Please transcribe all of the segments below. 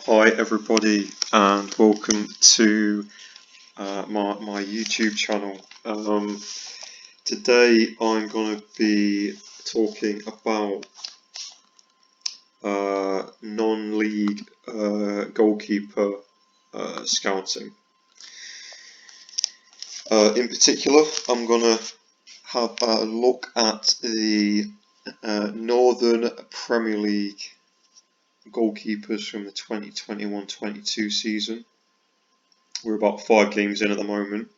Hi everybody, and welcome to my YouTube channel. Today I'm going to be talking about non-league goalkeeper scouting. In particular, I'm going to have a look at the Northern Premier League goalkeepers from the 2021-22 season. We're about 5 games in at the moment,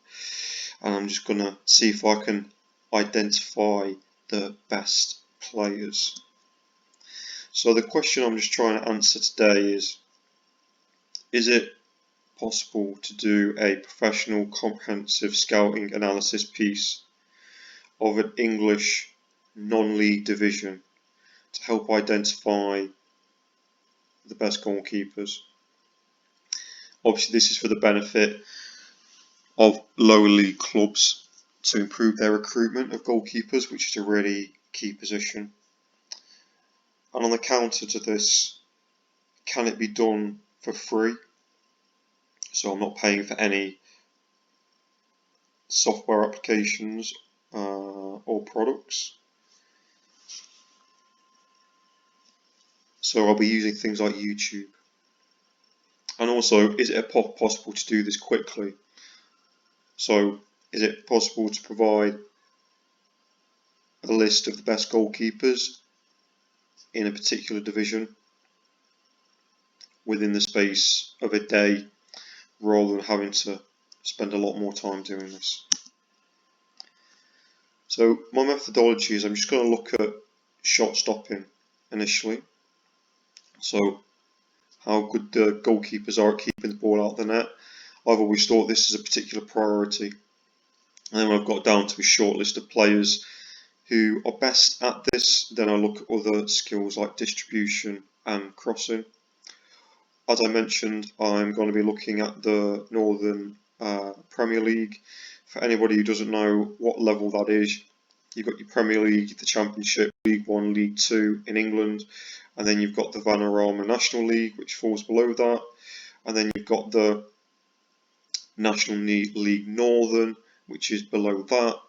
and I'm just going to see if I can identify the best players. So the question I'm just trying to answer today is it possible to do a professional comprehensive scouting analysis piece of an English non-league division to help identify the best goalkeepers? Obviously this is for the benefit of lower league clubs to improve their recruitment of goalkeepers, which is a really key position. And on the counter to this, can it be done for free? So I'm not paying for any software applications or products. So I'll be using things like YouTube. And also, is it possible to do this quickly? So is it possible to provide a list of the best goalkeepers in a particular division within the space of a day, rather than having to spend a lot more time doing this? So my methodology is I'm just going to look at shot stopping initially. So how good the goalkeepers are at keeping the ball out of the net. I've always thought this is a particular priority. And then when I've got down to a short list of players who are best at this, then I look at other skills like distribution and crossing. As I mentioned, I'm going to be looking at the Northern Premier League. For anybody who doesn't know what level that is, you've got your Premier League, the Championship, League 1, League 2 in England, and then you've got the Vanarama National League, which falls below that, and then you've got the National League Northern, which is below that,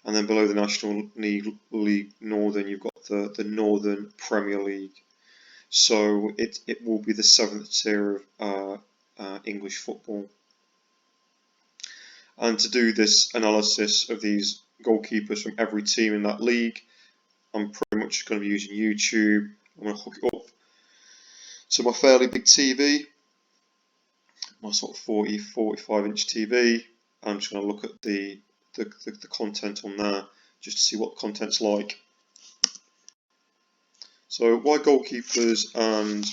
and then below the National League Northern you've got the Northern Premier League. So it will be the 7th tier of English football. And to do this analysis of these goalkeepers from every team in that league, I'm pretty much going to be using YouTube. I'm going to hook it up to my fairly big TV, my sort of 45 inch TV. I'm just going to look at the content on there just to see what the content's like. So why goalkeepers and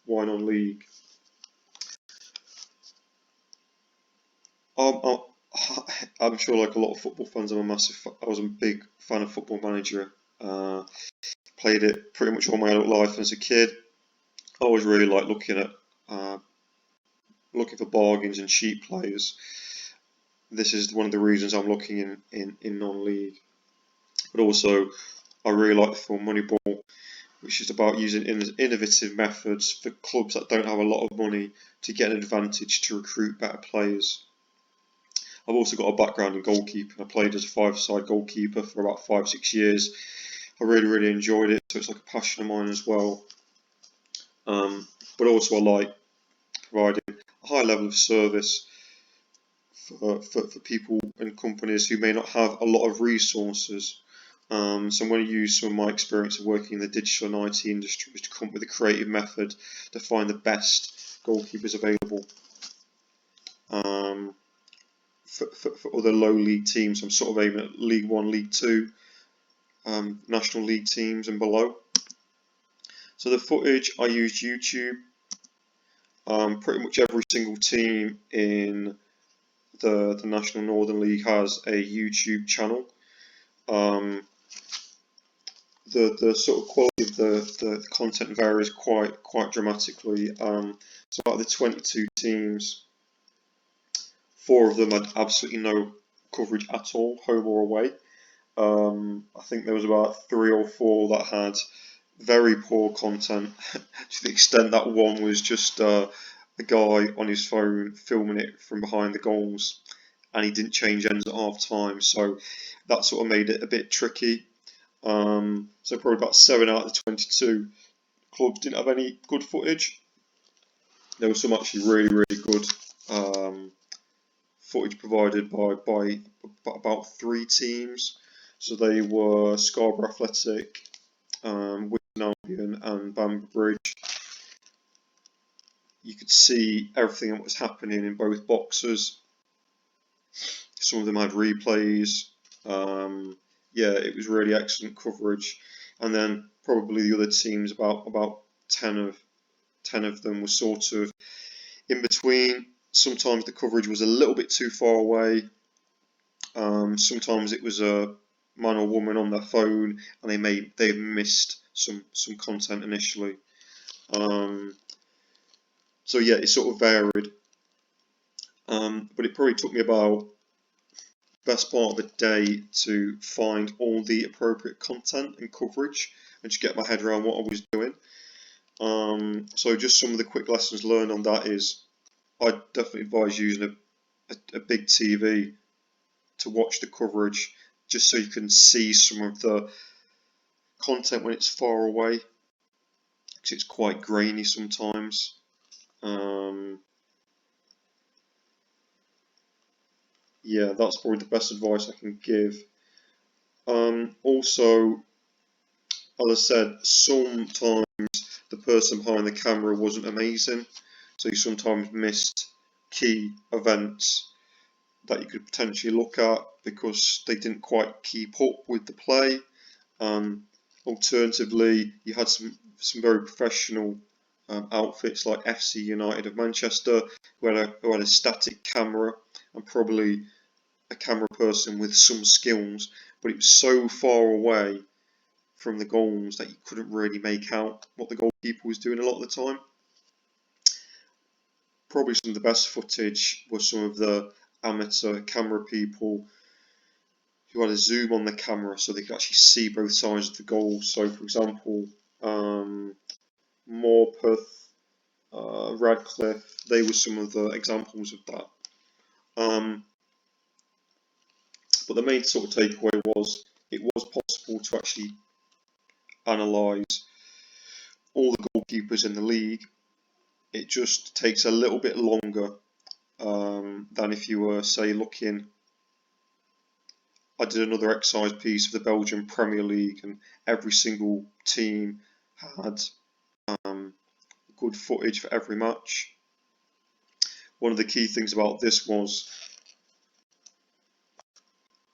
why non-league? I'm sure, like a lot of football fans, I was a big fan of Football Manager. Played it pretty much all my adult life as a kid. I always really liked looking for bargains and cheap players. This is one of the reasons I'm looking in non-league. But also, I really like the film Moneyball, which is about using innovative methods for clubs that don't have a lot of money to get an advantage to recruit better players. I've also got a background in goalkeeping. I played as a 5-a-side goalkeeper for about 5-6 years. I really enjoyed it, so it's like a passion of mine as well. But also I like providing a high level of service for people and companies who may not have a lot of resources. So I'm going to use some of my experience of working in the digital and IT industries to come up with a creative method to find the best goalkeepers available. For other low league teams, I'm sort of aiming at League 1, League 2, National League teams and below. So the footage, I used YouTube. Pretty much every single team in the National Northern League has a YouTube channel. The sort of quality of the content varies quite dramatically. So out of the 22 teams, 4 of them had absolutely no coverage at all, home or away. I think there was about 3 or 4 that had very poor content to the extent that one was just a guy on his phone filming it from behind the goals, and he didn't change ends at half time, so that sort of made it a bit tricky. So probably about 7 out of the 22 clubs didn't have any good footage. There was some actually really good footage provided by about 3 teams. So they were Scarborough Athletic, Wigan Albion and Bamber Bridge. You could see everything that was happening in both boxes. Some of them had replays. Yeah, it was really excellent coverage. And then probably the other teams, about 10 of them were sort of in between. Sometimes the coverage was a little bit too far away. Sometimes it was a man or woman on their phone, and they missed some content initially. So yeah, it sort of varied. But it probably took me about best part of a day to find all the appropriate content and coverage and just get my head around what I was doing. So just some of the quick lessons learned on that is I'd definitely advise using a big TV to watch the coverage, just so you can see some of the content when it's far away, because it's quite grainy sometimes. Yeah, that's probably the best advice I can give. Also, as I said, sometimes the person behind the camera wasn't amazing, so you sometimes missed key events that you could potentially look at because they didn't quite keep up with the play. Alternatively, you had some very professional outfits like FC United of Manchester, who had a static camera and probably a camera person with some skills, but it was so far away from the goals that you couldn't really make out what the goalkeeper was doing a lot of the time. Probably some of the best footage was some of the amateur camera people who had a zoom on the camera so they could actually see both sides of the goal. So, for example, Morpeth, Radcliffe, they were some of the examples of that. But the main sort of takeaway was it was possible to actually analyse all the goalkeepers in the league. It just takes a little bit longer than if you were, say, looking. I did another exercise piece of the Belgian Premier League, and every single team had good footage for every match. One of the key things about this was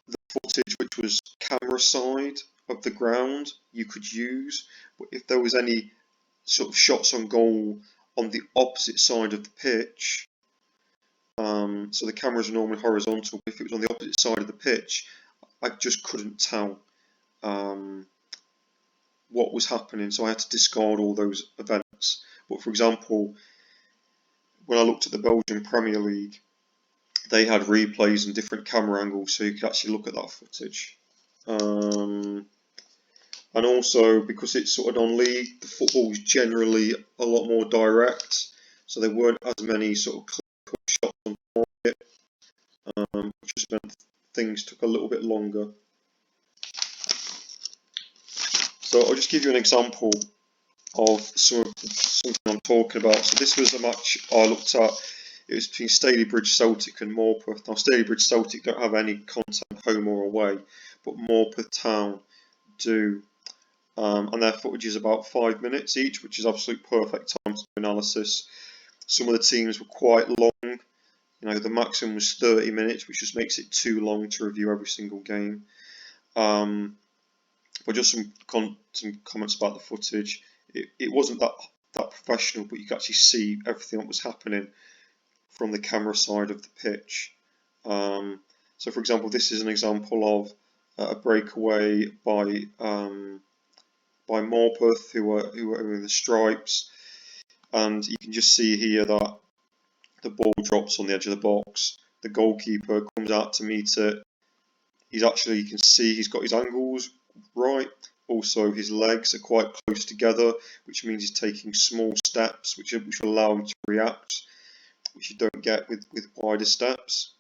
the footage which was camera side of the ground you could use, but if there was any sort of shots on goal on the opposite side of the pitch, so the cameras are normally horizontal, but if it was on the opposite side of the pitch, I just couldn't tell what was happening, so I had to discard all those events. But for example, when I looked at the Belgian Premier League, they had replays and different camera angles, so you could actually look at that footage. And also, because it's sort of non-league, the football was generally a lot more direct, so there weren't as many sort of clear-cut shots on target, which just meant things took a little bit longer. So I'll just give you an example of something I'm talking about. So this was a match I looked at. It was between Stalybridge Celtic and Morpeth. Now Stalybridge Celtic don't have any content home or away, but Morpeth Town do. And their footage is about 5 minutes each, which is absolute perfect time to do analysis. Some of the teams were quite long. You know, the maximum was 30 minutes, which just makes it too long to review every single game. But just some comments about the footage. It wasn't that professional, but you could actually see everything that was happening from the camera side of the pitch. So, for example, this is an example of a breakaway by Morpeth, who were in the stripes, and you can just see here that the ball drops on the edge of the box. The goalkeeper comes out to meet it. You can see he's got his angles right, Also, his legs are quite close together, which means he's taking small steps, which will allow him to react, which you don't get with wider steps.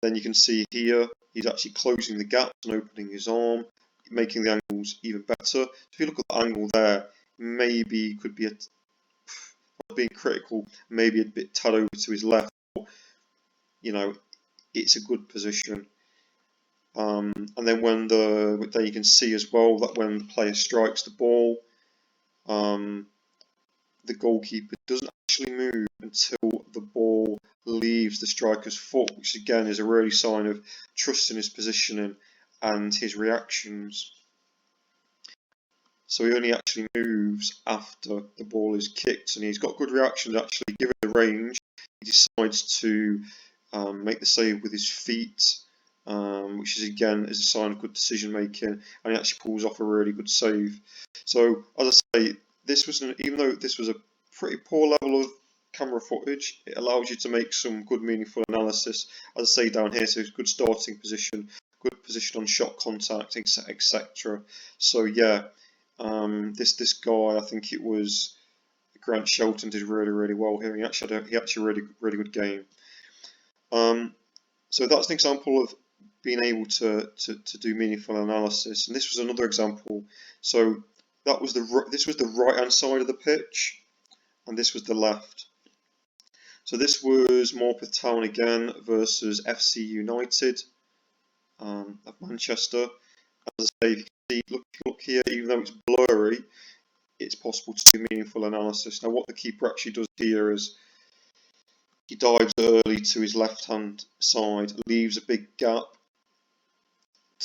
Then you can see here, he's actually closing the gaps and opening his arm, making the angles even better. So if you look at the angle there, maybe could be being critical, maybe a bit tad over to his left. You know, it's a good position. And then then you can see as well that when the player strikes the ball, the goalkeeper doesn't actually move until the ball leaves the striker's foot, which again is a really sign of trust in his positioning and his reactions. So he only actually moves after the ball is kicked, and he's got good reactions actually. Given the range, he decides to make the save with his feet, which is again is a sign of good decision making, and he actually pulls off a really good save. So as I say, this was even though this was a pretty poor level of camera footage, it allows you to make some good meaningful analysis. As I say down here, so it's good starting position, good position on shot contact, etc. So yeah. This guy, I think it was Grant Shelton, did really well here. He actually had a really good game. So that's an example of being able to do meaningful analysis, and this was another example. So this was the right hand side of the pitch, and this was the left. So this was Morpeth Town again versus FC United of Manchester. As I say, if you can see, look here, even though it's blurry, it's possible to do meaningful analysis. Now what the keeper actually does here is he dives early to his left hand side, leaves a big gap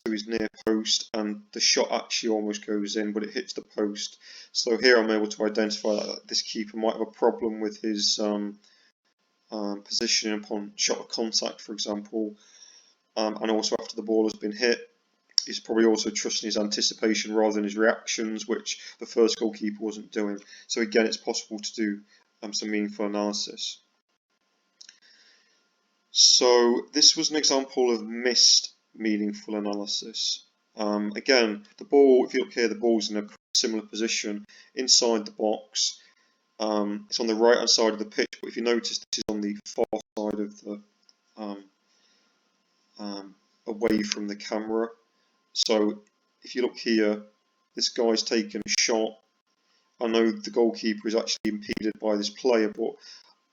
to his near post, and the shot actually almost goes in, but it hits the post. So here I'm able to identify that this keeper might have a problem with his positioning upon shot of contact, for example, and also after the ball has been hit. He's probably also trusting his anticipation rather than his reactions, which the first goalkeeper wasn't doing. So again, it's possible to do some meaningful analysis. So this was an example of missed meaningful analysis. Again, the ball, if you look here, the ball's in a similar position inside the box. It's on the right hand side of the pitch, but if you notice, this is on the far side of the away from the camera. So if you look here, this guy's taken a shot. I know the goalkeeper is actually impeded by this player, but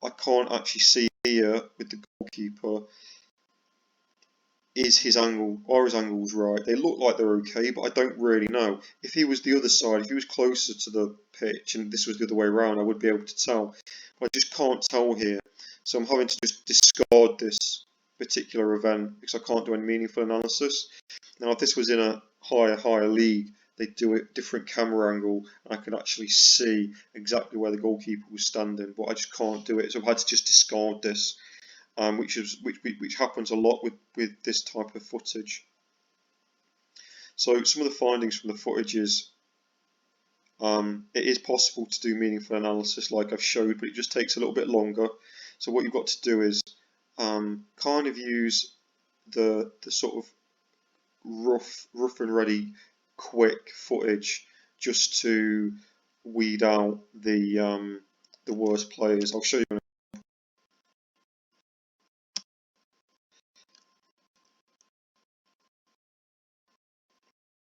I can't actually see here with the goalkeeper, is his angle, are his angles right? They look like they're okay, but I don't really know. If he was the other side, if he was closer to the pitch and this was the other way around, I would be able to tell. But I just can't tell here. So I'm having to just discard this particular event because I can't do any meaningful analysis. Now if this was in a higher league, they'd do a different camera angle and I could actually see exactly where the goalkeeper was standing, but I just can't do it, so I've had to just discard this, which happens a lot with this type of footage. So some of the findings from the footage is it is possible to do meaningful analysis like I've showed, but it just takes a little bit longer. So what you've got to do is kind of use the sort of rough and ready quick footage just to weed out the worst players. I'll show you an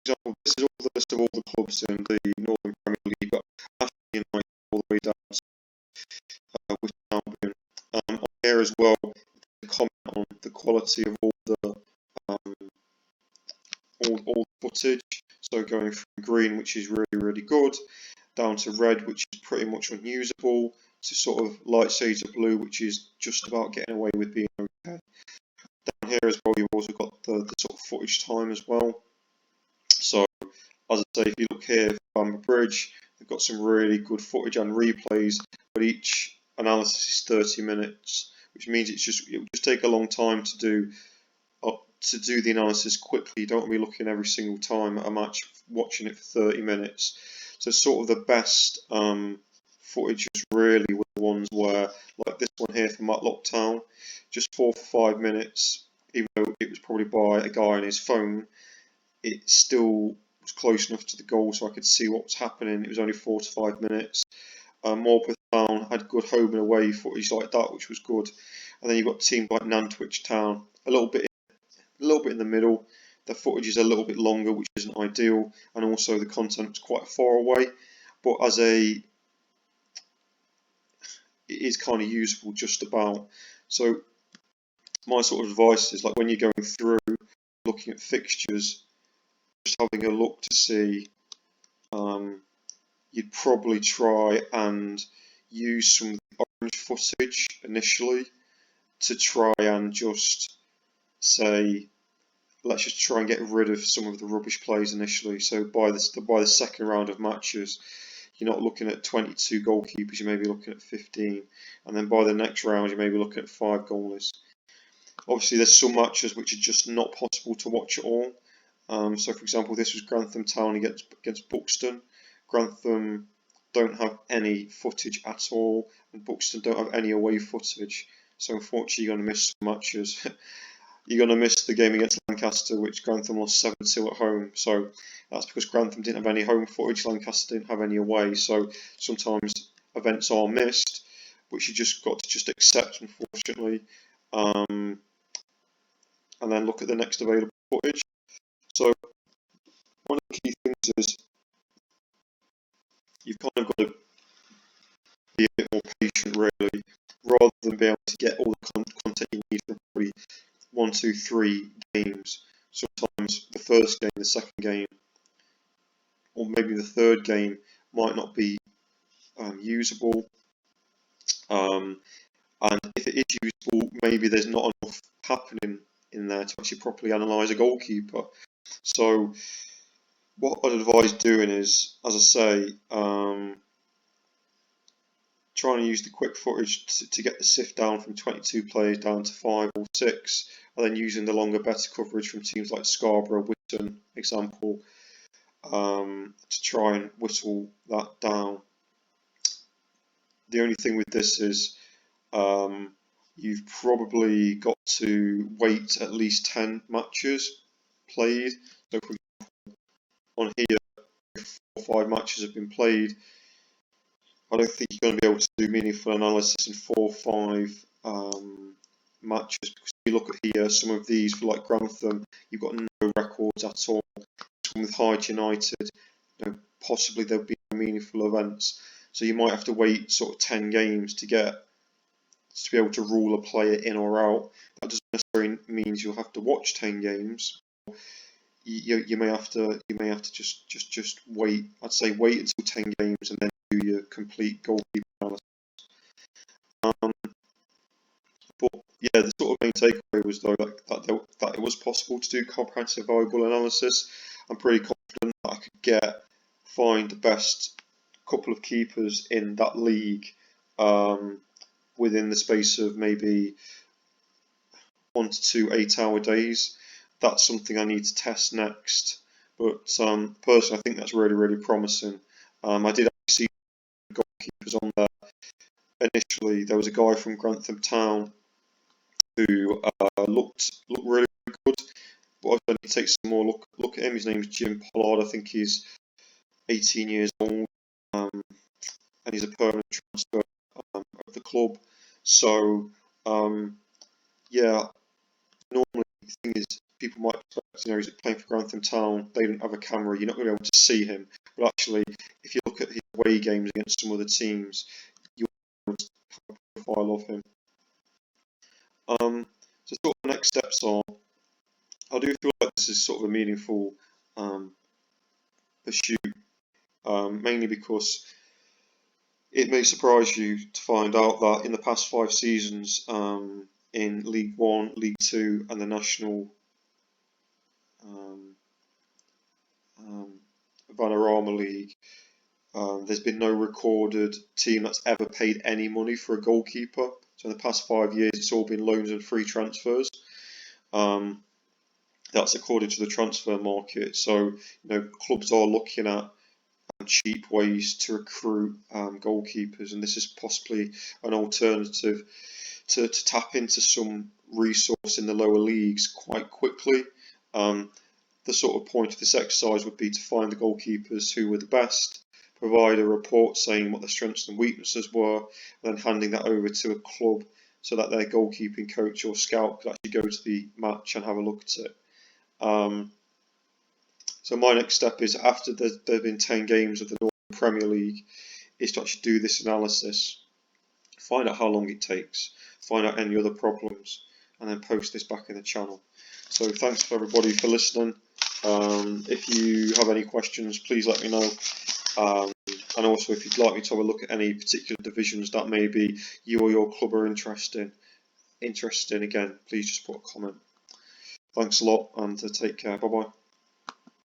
example. This is all the list of all the clubs in the Northern Premier League. You've got Ashton United all the way down to West Albion. On here as well, comment on the quality of all the footage. So going from green, which is really good, down to red, which is pretty much unusable, to sort of light shades of blue, which is just about getting away with being okay. Down here as well, you've also got the sort of footage time as well. So as I say, if you look here, Bamber Bridge, they've got some really good footage and replays, but each analysis is 30 minutes, which means it will just take a long time to do the analysis quickly. You don't want to be looking every single time at a match, watching it for 30 minutes. So sort of the best footage is really were the ones where, like this one here from Matlock Town, just 4 for 5 minutes, even though it was probably by a guy on his phone, it still was close enough to the goal so I could see what was happening. It was only 4 to 5 minutes. Morpeth Town had good home and away footage like that, which was good. And then you've got teams like Nantwich Town, a little bit in the middle. The footage is a little bit longer, which isn't ideal, and also the content was quite far away. But it is kind of usable just about. So my sort of advice is, like, when you're going through looking at fixtures, just having a look to see. You'd probably try and use some orange footage initially to try and just say, let's just try and get rid of some of the rubbish plays initially. So by the second round of matches, you're not looking at 22 goalkeepers, you may be looking at 15, and then by the next round you may be looking at 5 goalies. Obviously there's some matches which are just not possible to watch at all. So for example, this was Grantham Town against Buxton. Grantham don't have any footage at all, and Buxton don't have any away footage. So unfortunately you're going to miss some matches. You're going to miss the game against Lancaster, which Grantham lost 7-2 at home. So that's because Grantham didn't have any home footage, Lancaster didn't have any away. So sometimes events are missed, which you just got to just accept, unfortunately. And then look at the next available footage. So one of the key things is you've kind of got to be a bit more patient, really, rather than be able to get all the content you need from probably 1, 2, 3 games. Sometimes the first game, the second game, or maybe the third game might not be usable. And if it is usable, maybe there's not enough happening in there to actually properly analyse a goalkeeper. So what I'd advise doing is, as I say, trying to use the quick footage to get the sift down from 22 players down to 5 or 6, and then using the longer, better coverage from teams like Scarborough, Whitton, example, to try and whittle that down. The only thing with this is you've probably got to wait at least 10 matches played. So for example, on here, 4 or 5 matches have been played. I don't think you're going to be able to do meaningful analysis in 4 or 5 matches, because if you look at here, some of these, for like Grantham, you've got no records at all. With Hyde United, possibly there'll be meaningful events, so you might have to wait sort of 10 games to be able to rule a player in or out. That doesn't necessarily mean you'll have to watch 10 games. You may have to just wait. I'd say wait until 10 games and then do your complete goalkeeper analysis. But yeah, the sort of main takeaway was though that it was possible to do comprehensive viable analysis. I'm pretty confident that I could find the best couple of keepers in that league within the space of maybe 1 to 2 8-hour days. That's something I need to test next. But personally, I think that's really, really promising. I did actually see goalkeepers on there. Initially, there was a guy from Grantham Town who looked really good, but I need to take some more look at him. His name's Jim Pollard. I think he's 18 years old, and he's a permanent transfer of the club. So yeah, normally the thing is, people might expect, he's playing for Grantham Town, they don't have a camera, you're not going to be able to see him. But actually, if you look at his away games against some other teams, you'll be able to have a profile of him. So sort of next steps are, I do feel like this is sort of a meaningful pursuit, mainly because it may surprise you to find out that in the past 5 seasons, in League 1, League 2 and the National Vanarama League, there's been no recorded team that's ever paid any money for a goalkeeper. So in the past 5 years, it's all been loans and free transfers. That's according to the transfer market. So clubs are looking at cheap ways to recruit goalkeepers, and this is possibly an alternative to tap into some resource in the lower leagues quite quickly. the sort of point of this exercise would be to find the goalkeepers who were the best, provide a report saying what their strengths and weaknesses were, and then handing that over to a club so that their goalkeeping coach or scout could actually go to the match and have a look at it. So my next step is, after there have been 10 games of the Northern Premier League, is to actually do this analysis, find out how long it takes, find out any other problems, and then post this back in the channel. So thanks for everybody for listening. If you have any questions, please let me know. And also, if you'd like me to have a look at any particular divisions that maybe you or your club are interested in, again, please just put a comment. Thanks a lot, and take care. Bye bye.